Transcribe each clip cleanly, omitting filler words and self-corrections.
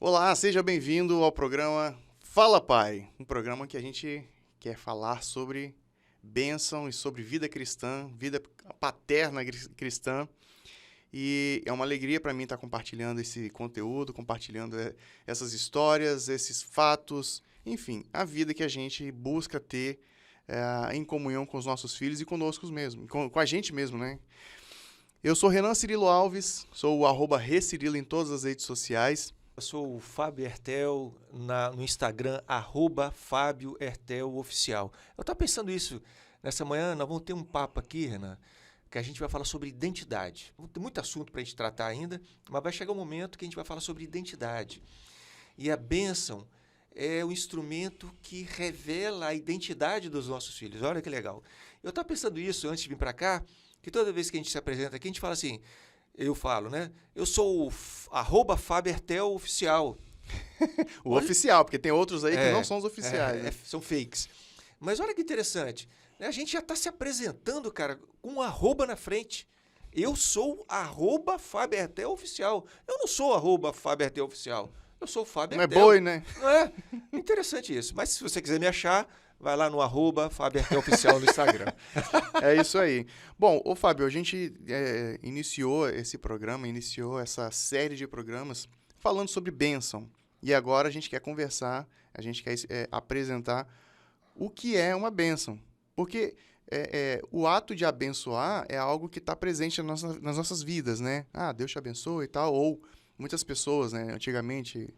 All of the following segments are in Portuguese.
Olá, seja bem-vindo ao programa Fala Pai, um programa que a gente quer falar sobre bênção e sobre vida cristã, vida paterna cristã. E é uma alegria para mim estar compartilhando esse conteúdo, compartilhando essas histórias, esses fatos, enfim, a vida que a gente busca ter em comunhão com os nossos filhos e conosco mesmo, com a gente mesmo, né? Eu sou Renan Cirilo Alves, sou o @recirilo em todas as redes sociais. Eu sou o Fábio Hertel no Instagram, Fábio Hertel Oficial. Eu estava pensando isso nessa manhã, nós vamos ter um papo aqui, Renan, que a gente vai falar sobre identidade. Tem muito assunto para a gente tratar ainda, mas vai chegar um momento que a gente vai falar sobre identidade. E a bênção é o instrumento que revela a identidade dos nossos filhos. Olha que legal. Eu estava pensando isso antes de vir para cá, que toda vez que a gente se apresenta aqui, a gente fala assim, eu falo, né? Eu sou o Fábio Hertel Oficial. O oficial, porque tem outros aí que não são os oficiais. Né? São fakes. Mas olha que interessante. Né? A gente já está se apresentando, cara, com um arroba na frente. Eu sou Fábio Hertel Oficial. Eu não sou Fábio Hertel Oficial. Eu sou o Fábio Hertel. Não é boi, né? Não é? Interessante isso. Mas se você quiser me achar, vai lá no Fábio Hertel Oficial no Instagram. É isso aí. Bom, ô Fábio, a gente iniciou esse programa, iniciou essa série de programas falando sobre bênção. E agora a gente quer conversar, a gente quer apresentar o que é uma bênção. Porque o ato de abençoar é algo que está presente nas nossas vidas, né? Ah, Deus te abençoe e tal. Ou muitas pessoas, né, antigamente,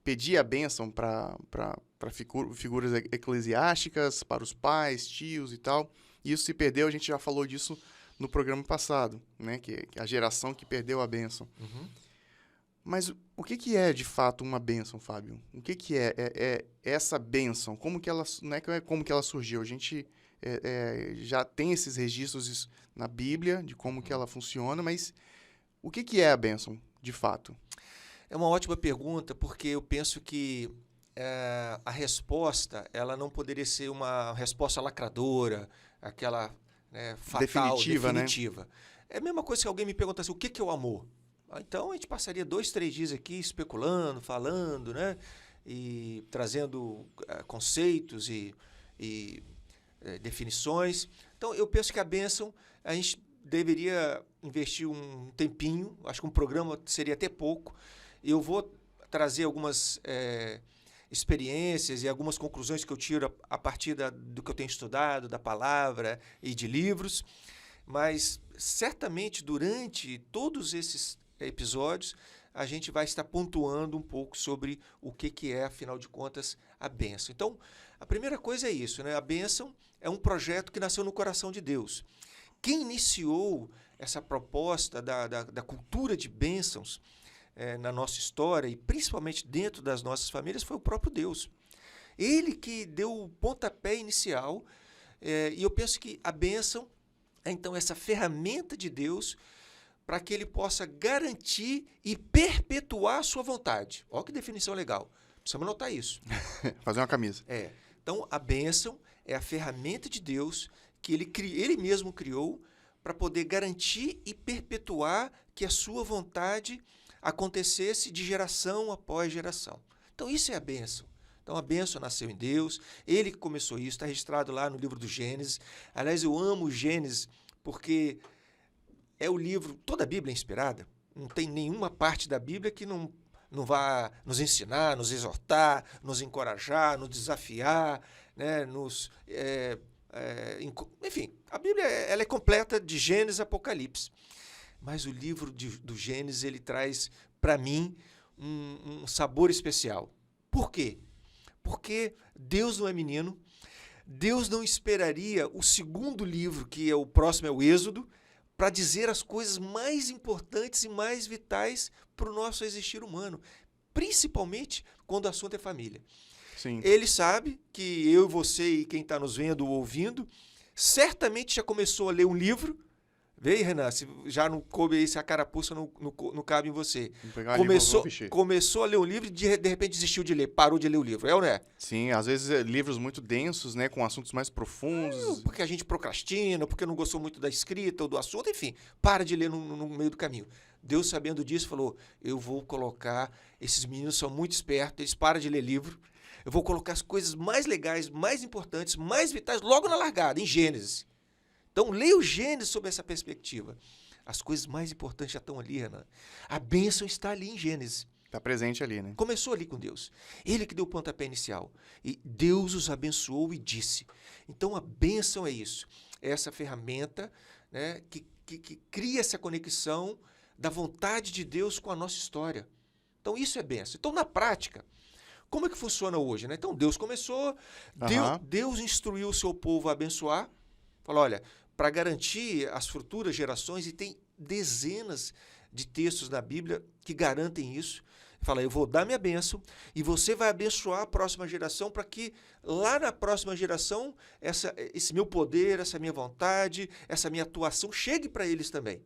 pedia a bênção para figuras eclesiásticas, para os pais, tios e tal. E isso se perdeu, a gente já falou disso no programa passado, né? Que a geração que perdeu a bênção. Uhum. Mas o que é, de fato, uma bênção, Fábio? O que é essa bênção? Como que ela, não é como que ela surgiu? A gente já tem esses registros na Bíblia de como que ela funciona, mas o que é a bênção, de fato? É uma ótima pergunta, porque eu penso que a resposta ela não poderia ser uma resposta lacradora, aquela fatal, definitiva. Né? É a mesma coisa que alguém me perguntasse o que é o amor. Então a gente passaria 2, 3 dias aqui especulando, falando, né? E trazendo conceitos e definições. Então eu penso que a bênção, a gente deveria investir um tempinho, acho que um programa seria até pouco. Eu vou trazer algumas experiências e algumas conclusões que eu tiro a partir do que eu tenho estudado, da palavra e de livros, mas certamente durante todos esses episódios a gente vai estar pontuando um pouco sobre o que é, afinal de contas, a bênção. Então, a primeira coisa é isso, né? A bênção é um projeto que nasceu no coração de Deus. Quem iniciou essa proposta da cultura de bênçãos na nossa história e principalmente dentro das nossas famílias foi o próprio Deus. Ele que deu o pontapé inicial e eu penso que a bênção é então essa ferramenta de Deus para que ele possa garantir e perpetuar a sua vontade. Olha que definição legal. Precisamos anotar isso. Fazer uma camisa. Então, a bênção é a ferramenta de Deus que ele mesmo criou para poder garantir e perpetuar que a sua vontade acontecesse de geração após geração. Então, isso é a bênção. Então, a bênção nasceu em Deus, ele que começou isso, está registrado lá no livro do Gênesis. Aliás, eu amo o Gênesis porque é o livro, toda a Bíblia é inspirada, não tem nenhuma parte da Bíblia que não vá nos ensinar, nos exortar, nos encorajar, nos desafiar, né, enfim, a Bíblia ela é completa de Gênesis a Apocalipse. Mas o livro do Gênesis, ele traz, para mim, um sabor especial. Por quê? Porque Deus não é menino, Deus não esperaria o segundo livro, que é o próximo, é o Êxodo, para dizer as coisas mais importantes e mais vitais para o nosso existir humano, principalmente quando o assunto é família. Sim. Ele sabe que eu, você e quem está nos vendo ou ouvindo, certamente já começou a ler um livro. Vê aí, Renan, se já não coube aí, se a carapuça não cabe em você. Começou a ler um livro e de repente desistiu de ler, parou de ler o livro, é ou não é? Sim, às vezes livros muito densos, né, com assuntos mais profundos. Porque a gente procrastina, porque não gostou muito da escrita ou do assunto, enfim, para de ler no meio do caminho. Deus, sabendo disso, falou, eu vou colocar, esses meninos são muito espertos, eles param de ler livro, eu vou colocar as coisas mais legais, mais importantes, mais vitais, logo na largada, em Gênesis. Então, leia o Gênesis sob essa perspectiva. As coisas mais importantes já estão ali, Renan. A bênção está ali em Gênesis. Está presente ali, né? Começou ali com Deus. Ele que deu o pontapé inicial. E Deus os abençoou e disse. Então, a bênção é isso. É essa ferramenta, né, que cria essa conexão da vontade de Deus com a nossa história. Então, isso é bênção. Então, na prática, como é que funciona hoje, né? Então, Deus começou, Deus instruiu o seu povo a abençoar. Falou, olha, para garantir as futuras gerações, e tem dezenas de textos na Bíblia que garantem isso. Fala, eu vou dar minha bênção e você vai abençoar a próxima geração para que lá na próxima geração esse meu poder, essa minha vontade, essa minha atuação chegue para eles também.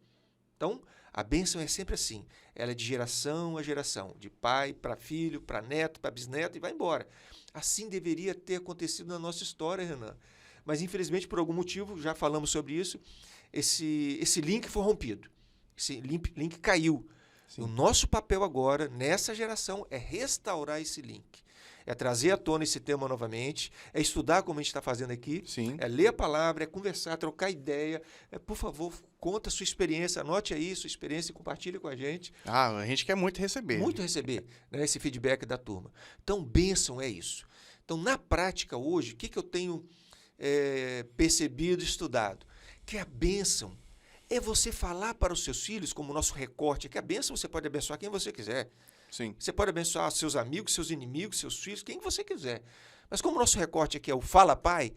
Então, a bênção é sempre assim. Ela é de geração a geração, de pai para filho, para neto, para bisneto e vai embora. Assim deveria ter acontecido na nossa história, Renan. Mas, infelizmente, por algum motivo, já falamos sobre isso, esse link foi rompido. Esse link caiu. Sim. O nosso papel agora, nessa geração, é restaurar esse link. É trazer à tona esse tema novamente, é estudar como a gente está fazendo aqui, Sim. É ler a palavra, é conversar, trocar ideia. Por favor, conta a sua experiência, anote aí sua experiência e compartilhe com a gente. A gente quer muito receber. Muito receber, né, esse feedback da turma. Então, bênção é isso. Então, na prática hoje, o que eu tenho percebido, estudado? Que a bênção é você falar para os seus filhos, como o nosso recorte, que a bênção você pode abençoar quem você quiser. Sim. Você pode abençoar seus amigos, seus inimigos, seus filhos, quem você quiser. Mas como o nosso recorte aqui é o Fala Pai,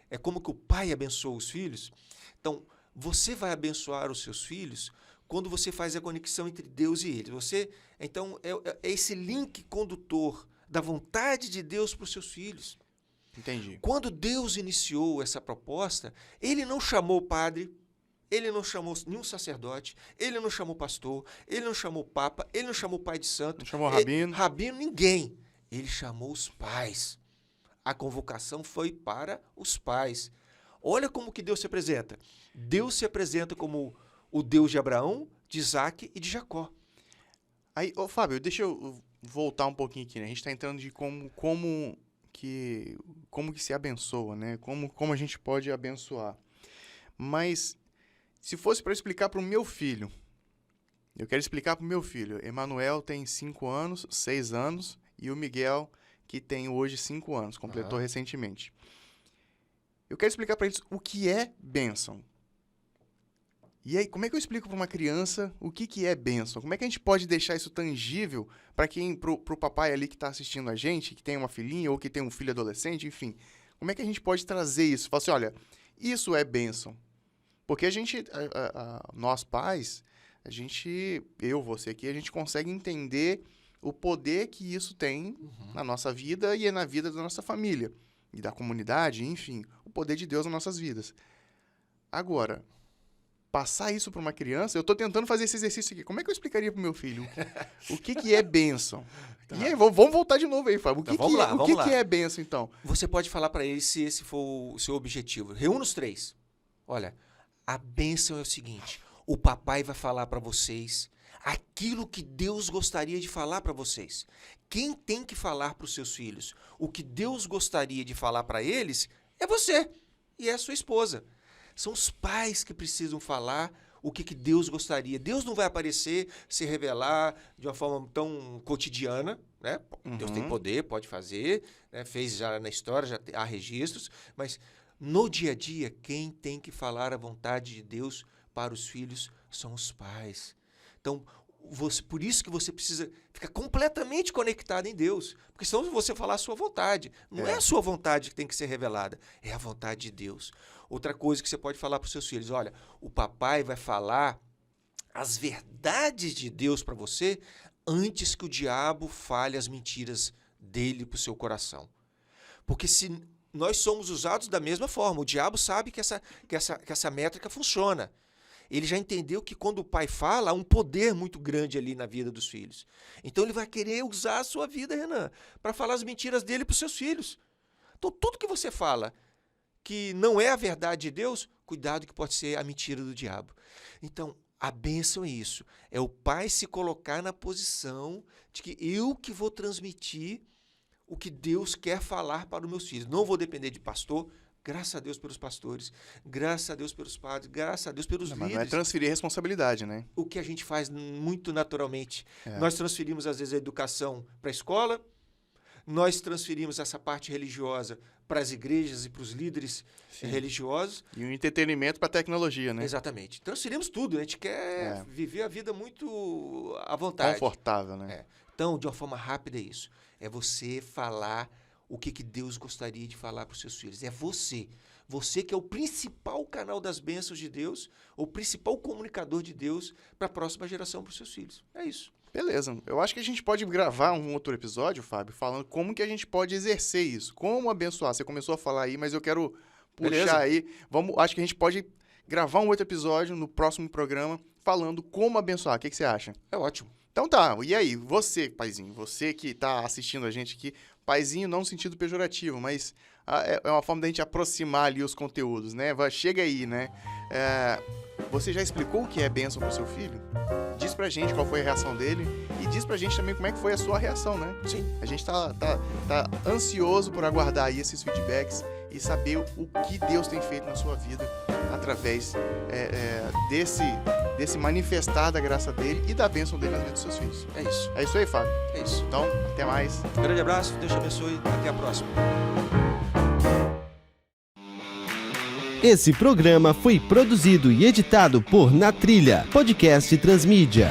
é como que o pai abençoa os filhos. Então, você vai abençoar os seus filhos quando você faz a conexão entre Deus e eles. Então, é esse link condutor da vontade de Deus para os seus filhos. Entendi. Quando Deus iniciou essa proposta, Ele não chamou o padre, Ele não chamou nenhum sacerdote, Ele não chamou pastor, Ele não chamou papa, Ele não chamou pai de santo. Não chamou rabino. Rabino, ninguém. Ele chamou os pais. A convocação foi para os pais. Olha como que Deus se apresenta. Deus se apresenta como o Deus de Abraão, de Isaac e de Jacó. Aí, Fábio, deixa eu voltar um pouquinho aqui, né? A gente está entrando de como que se abençoa, né? Como a gente pode abençoar. Mas, se fosse para explicar para o meu filho, eu quero explicar para o meu filho. Emanuel tem 5 anos, 6 anos, e o Miguel, que tem hoje 5 anos, completou recentemente. Eu quero explicar para eles o que é bênção. E aí, como é que eu explico para uma criança o que é bênção? Como é que a gente pode deixar isso tangível para pro papai ali que está assistindo a gente, que tem uma filhinha ou que tem um filho adolescente, enfim. Como é que a gente pode trazer isso? Falar assim, olha, isso é bênção. Porque nós pais, você aqui, a gente consegue entender o poder que isso tem na nossa vida e na vida da nossa família e da comunidade, enfim, o poder de Deus nas nossas vidas. Agora, passar isso para uma criança, eu estou tentando fazer esse exercício aqui. Como é que eu explicaria para o meu filho o que é bênção? Tá. E aí, vamos voltar de novo aí, Fábio. O que é bênção, então? Você pode falar para ele se esse for o seu objetivo. Reúna os 3. Olha, a bênção é o seguinte, o papai vai falar para vocês aquilo que Deus gostaria de falar para vocês. Quem tem que falar para os seus filhos o que Deus gostaria de falar para eles é você e é a sua esposa. São os pais que precisam falar o que Deus gostaria. Deus não vai aparecer, se revelar de uma forma tão cotidiana, né? Deus tem poder, pode fazer, né? Fez já na história, já há registros, mas no dia a dia, quem tem que falar a vontade de Deus para os filhos são os pais. Então, por isso que você precisa ficar completamente conectado em Deus. Porque senão você falar a sua vontade. Não é a sua vontade que tem que ser revelada, é a vontade de Deus. Outra coisa que você pode falar para os seus filhos, olha, o papai vai falar as verdades de Deus para você antes que o diabo fale as mentiras dele para o seu coração. Porque se nós somos usados da mesma forma, o diabo sabe que essa métrica funciona. Ele já entendeu que quando o pai fala, há um poder muito grande ali na vida dos filhos. Então ele vai querer usar a sua vida, Renan, para falar as mentiras dele para os seus filhos. Então tudo que você fala que não é a verdade de Deus, cuidado que pode ser a mentira do diabo. Então, A bênção é isso. É o pai se colocar na posição de que eu que vou transmitir o que Deus quer falar para os meus filhos. Não vou depender de pastor. Graças a Deus pelos pastores. Graças a Deus pelos padres. Graças a Deus pelos líderes. Mas não é transferir responsabilidade, né? O que a gente faz muito naturalmente. É. Nós transferimos, às vezes, a educação para a escola. Nós transferimos essa parte religiosa para as igrejas e para os líderes religiosos. E o entretenimento para a tecnologia, né? Exatamente. Transferimos tudo. A gente quer viver a vida muito à vontade. Confortável, né? É. Então, de uma forma rápida é isso. É você falar o que Deus gostaria de falar para os seus filhos. É você. Você que é o principal canal das bênçãos de Deus, o principal comunicador de Deus para a próxima geração, para os seus filhos. É isso. Beleza. Eu acho que a gente pode gravar um outro episódio, Fábio, falando como que a gente pode exercer isso. Como abençoar. Você começou a falar aí, mas eu quero puxar aí. Acho que a gente pode gravar um outro episódio no próximo programa falando como abençoar. O que você acha? É ótimo. Então tá. E aí, você, paizinho, você que tá assistindo a gente aqui, paizinho não no sentido pejorativo, mas é uma forma da gente aproximar ali os conteúdos, né? Chega aí, né? Você já explicou o que é bênção pro seu filho? Diz pra gente qual foi a reação dele e diz pra gente também como é que foi a sua reação, né? Sim. A gente tá ansioso por aguardar aí esses feedbacks e saber o que Deus tem feito na sua vida através desse manifestar da graça dele e da bênção dele na vida dos seus filhos. É isso. É isso aí, Fábio? É isso. Então, até mais. Um grande abraço, Deus te abençoe, até a próxima. Esse programa foi produzido e editado por Na Trilha, podcast Transmídia.